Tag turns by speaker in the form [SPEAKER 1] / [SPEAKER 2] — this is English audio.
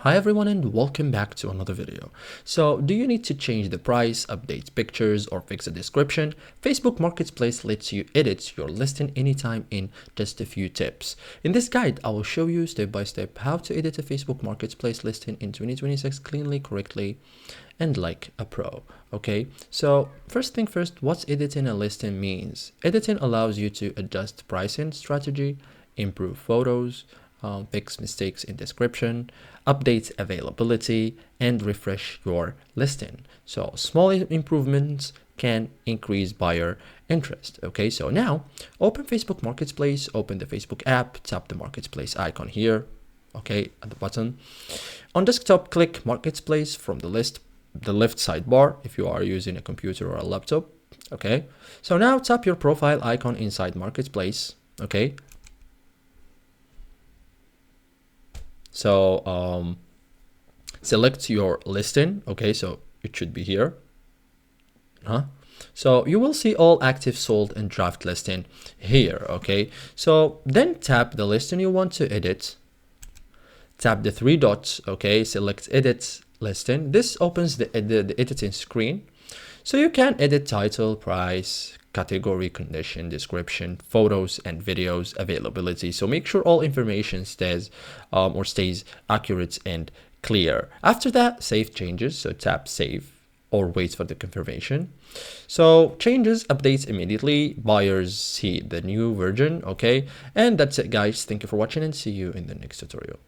[SPEAKER 1] Hi everyone and welcome back to another video. So do you need to change the price, update pictures, or fix a description? Facebook Marketplace lets you edit your listing anytime in just a few tips. In this guide, I will show you step by step how to edit a Facebook Marketplace listing in 2026 cleanly, correctly, and like a pro. Okay, so first thing first, what's editing a listing means? Editing allows you to adjust pricing strategy, improve photos, fix mistakes in description, update availability, and refresh your listing. So small improvements can increase buyer interest. Okay, so now open Facebook Marketplace, open the Facebook app, tap the Marketplace icon here, okay, at the bottom. On desktop, click Marketplace from the left sidebar if you are using a computer or a laptop. Okay, so now tap your profile icon inside Marketplace. Okay, so select your listing. Okay, so it should be here. So you will see all active, sold, and draft listing here. Okay, so then tap the listing you want to edit, tap the three dots. Okay, select edit listing. This opens the editing screen, so you can edit title, price, category, condition, description, photos and videos, availability. So make sure all information stays accurate and clear. After that, save changes. So tap save or wait for the confirmation. So changes updates immediately. Buyers see the new version. Okay, and that's it, guys. Thank you for watching and see you in the next tutorial.